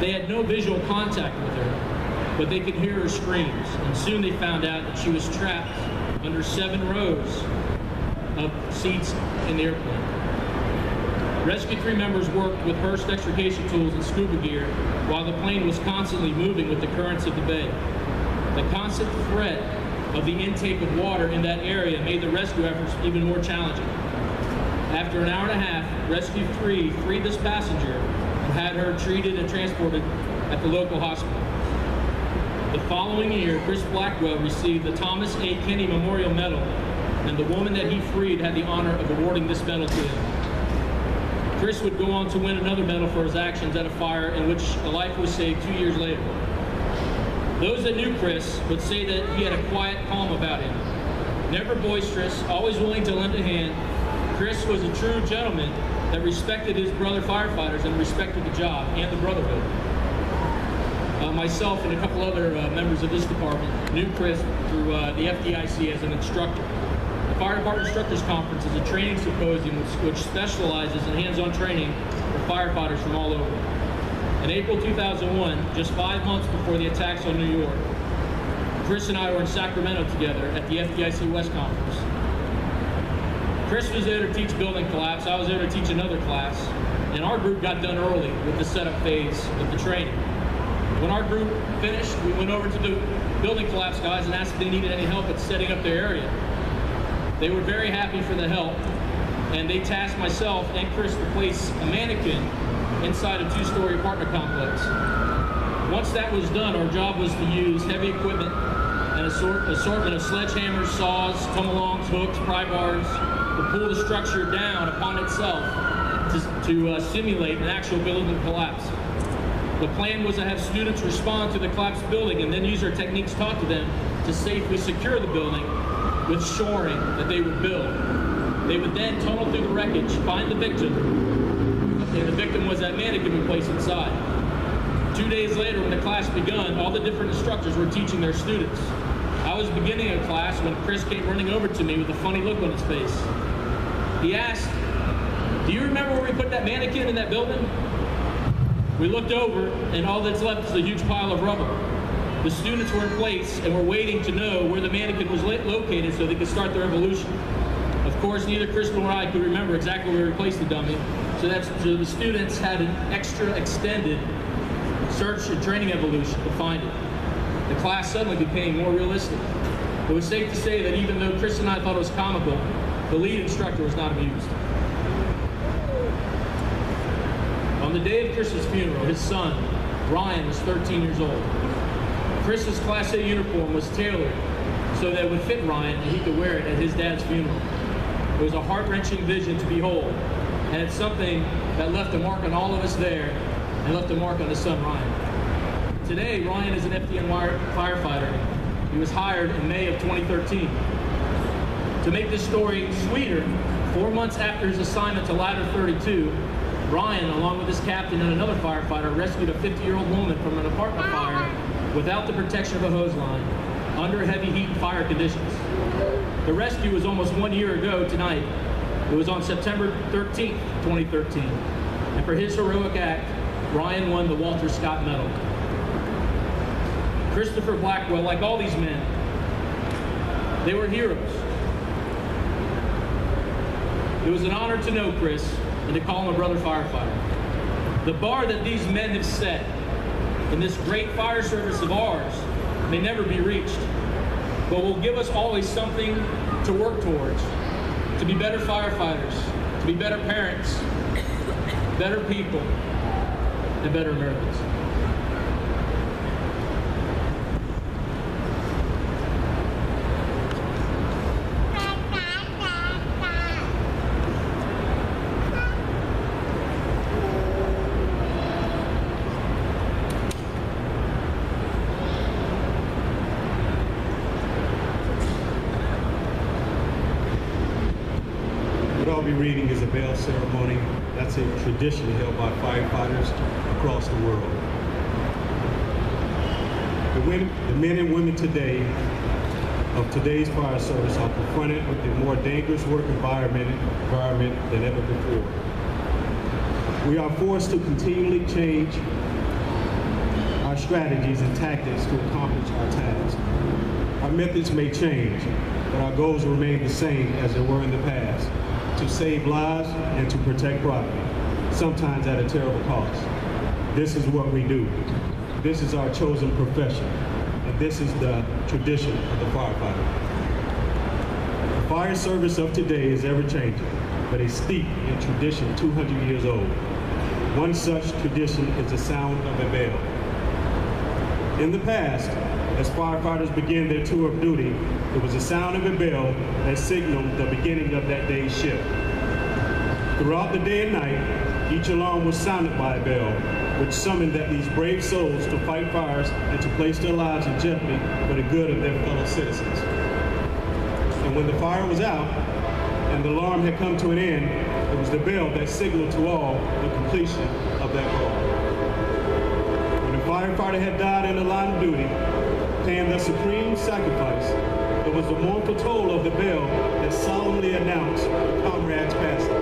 They had no visual contact with her, but they could hear her screams, and soon they found out that she was trapped under 7 rows of seats in the airplane. Rescue 3 members worked with Hurst extrication tools and scuba gear while the plane was constantly moving with the currents of the bay. The constant threat of the intake of water in that area made the rescue efforts even more challenging. After an hour and a half, Rescue 3 freed this passenger and had her treated and transported at the local hospital. The following year, Chris Blackwell received the Thomas A. Kenny Memorial Medal, and the woman that he freed had the honor of awarding this medal to him. Chris would go on to win another medal for his actions at a fire in which a life was saved 2 years later. Those that knew Chris would say that he had a quiet calm about him. Never boisterous, always willing to lend a hand, Chris was a true gentleman that respected his brother firefighters and respected the job and the brotherhood. Myself and a couple other members of this department knew Chris through the FDIC as an instructor. The Fire Department Instructors Conference is a training symposium which specializes in hands-on training for firefighters from all over. In April 2001, just 5 months before the attacks on New York, Chris and I were in Sacramento together at the FDIC West Conference. Chris was there to teach building collapse, I was there to teach another class, and our group got done early with the setup phase of the training. When our group finished, we went over to the building collapse guys and asked if they needed any help at setting up their area. They were very happy for the help, and they tasked myself and Chris to place a mannequin inside a 2-story apartment complex. Once that was done, our job was to use heavy equipment and assortment of sledgehammers, saws, come-alongs, hooks, pry bars to pull the structure down upon itself to simulate an actual building collapse. The plan was to have students respond to the collapsed building and then use our techniques taught to them to safely secure the building with shoring that they would build. They would then tunnel through the wreckage, find the victim, and the victim was that mannequin we placed inside. 2 days later, when the class begun, all the different instructors were teaching their students. I was beginning a class when Chris came running over to me with a funny look on his face. He asked, "Do you remember where we put that mannequin in that building?" We looked over, and all that's left is a huge pile of rubble. The students were in place and were waiting to know where the mannequin was located so they could start their evolution. Of course, neither Chris nor I could remember exactly where we placed the dummy, so the students had an extra extended search and training evolution to find it. The class suddenly became more realistic. It was safe to say that even though Chris and I thought it was comical, the lead instructor was not amused. On the day of Chris's funeral, his son, Ryan, was 13 years old. Chris's Class A uniform was tailored so that it would fit Ryan and he could wear it at his dad's funeral. It was a heart-wrenching vision to behold, and it's something that left a mark on all of us there and left a mark on his son, Ryan. Today, Ryan is an FDN firefighter. He was hired in May of 2013. To make this story sweeter, 4 months after his assignment to Ladder 32, Ryan, along with his captain and another firefighter, rescued a 50-year-old woman from an apartment fire without the protection of a hose line, under heavy heat and fire conditions. The rescue was almost 1 year ago tonight. It was on September 13th, 2013. And for his heroic act, Ryan won the Walter Scott Medal. Christopher Blackwell, like all these men, they were heroes. It was an honor to know Chris and to call him a brother firefighter. The bar that these men have set in this great fire service of ours may never be reached, but will give us always something to work towards, to be better firefighters, to be better parents, better people, and better Americans. What I'll be reading is a bell ceremony. That's a tradition held by firefighters across the world. The men and women today of today's fire service are confronted with a more dangerous work environment than ever before. We are forced to continually change strategies and tactics to accomplish our tasks. Our methods may change, but our goals remain the same as they were in the past: to save lives and to protect property, sometimes at a terrible cost. This is what we do. This is our chosen profession, and this is the tradition of the firefighter. The fire service of today is ever-changing, but is steeped in tradition 200 years old. One such tradition is the sound of a bell. In the past, as firefighters began their tour of duty, it was the sound of a bell that signaled the beginning of that day's shift. Throughout the day and night, each alarm was sounded by a bell, which summoned these brave souls to fight fires and to place their lives in jeopardy for the good of their fellow citizens. And when the fire was out and the alarm had come to an end, it was the bell that signaled to all the completion of that call. When the firefighter had died in the line of duty, paying the supreme sacrifice, it was the mournful toll of the bell that solemnly announced the comrade's passing.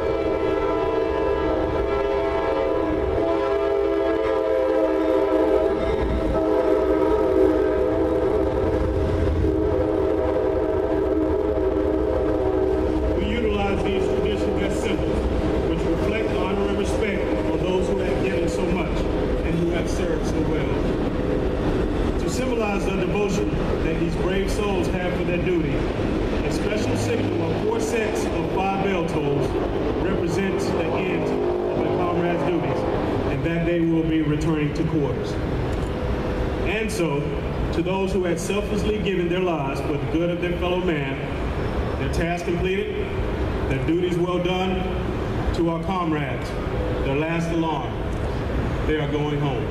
And so, to those who had selflessly given their lives for the good of their fellow man, their task completed, their duties well done, to our comrades, their last alarm, they are going home.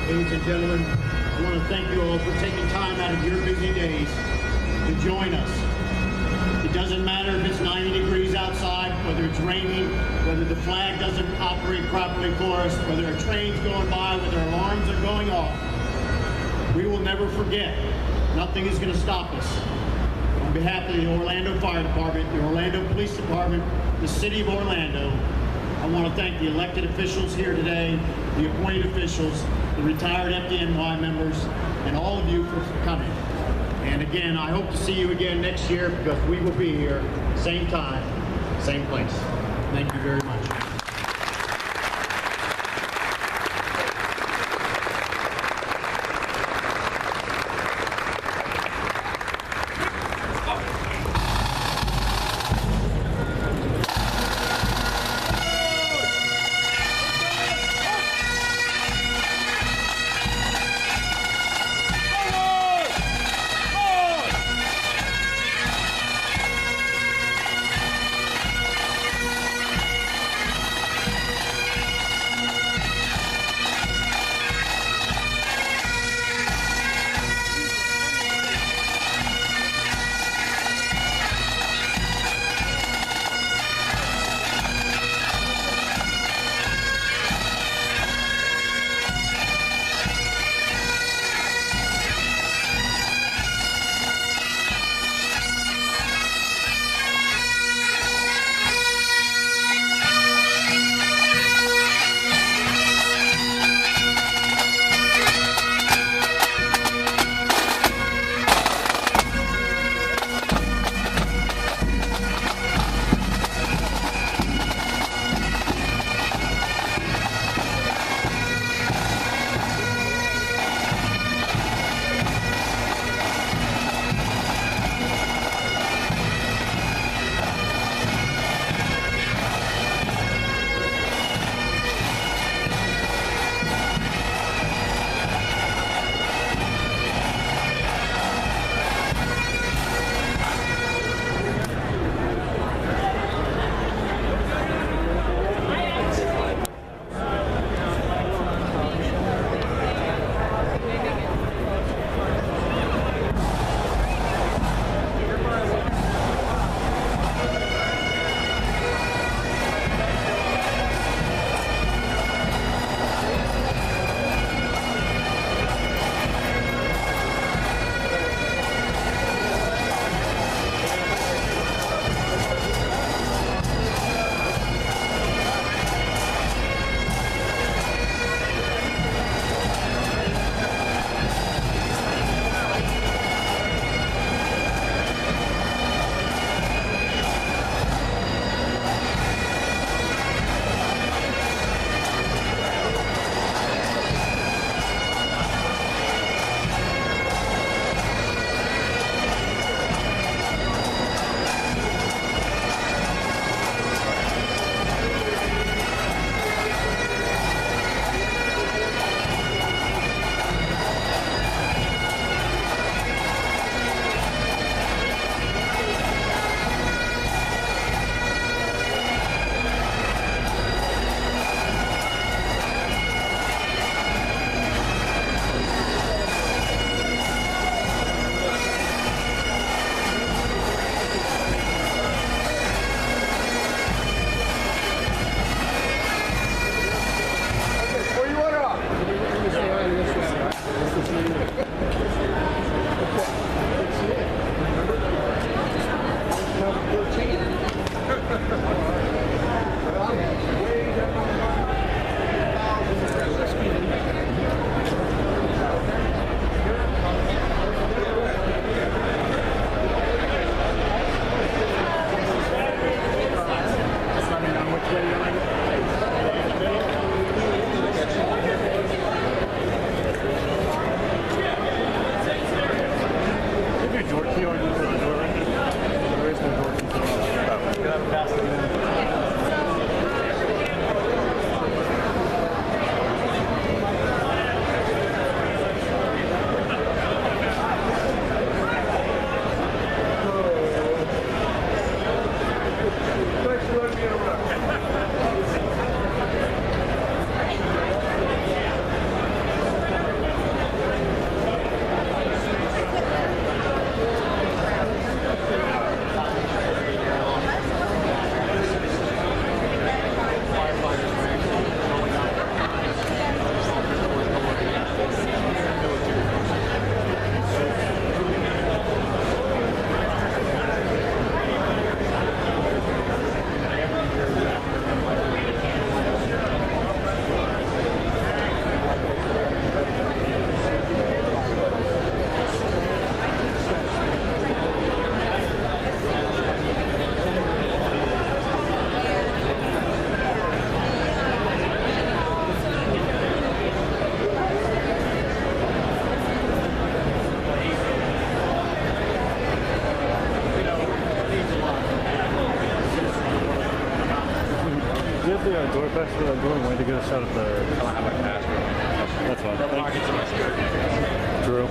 Ladies and gentlemen, I want to thank you all for taking time out of your busy days to join us. It doesn't matter if it's 90 degrees outside, whether it's raining, whether the flag doesn't operate properly for us, whether a train's going by, whether alarms are going off. We will never forget Nothing is going to stop us. On behalf of the Orlando Fire Department, the Orlando Police Department, the City of Orlando, I want to thank the elected officials here today, the appointed officials, the retired FDNY members, and all of you for coming. And again, I hope to see you again next year because we will be here, same time, same place. Thank you very much. DoorDash for that door. Way to get a shot at the. I don't have my password. That's fine. Double pockets in my skirt. True.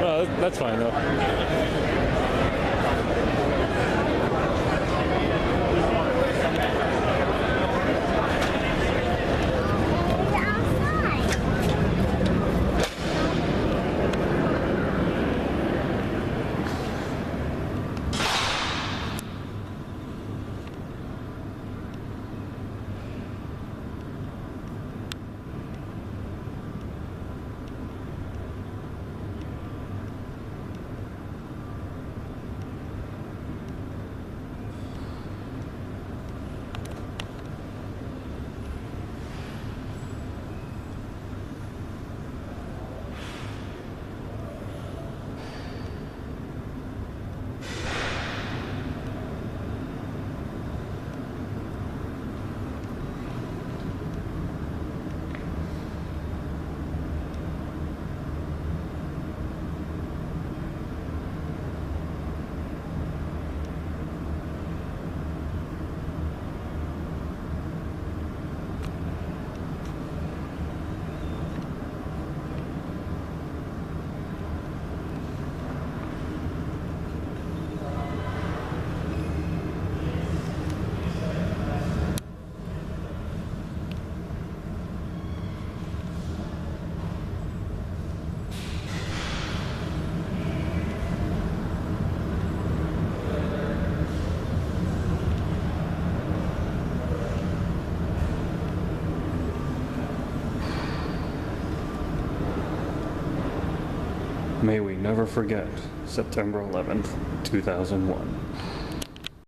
No, that's fine though. May we never forget September 11th, 2001.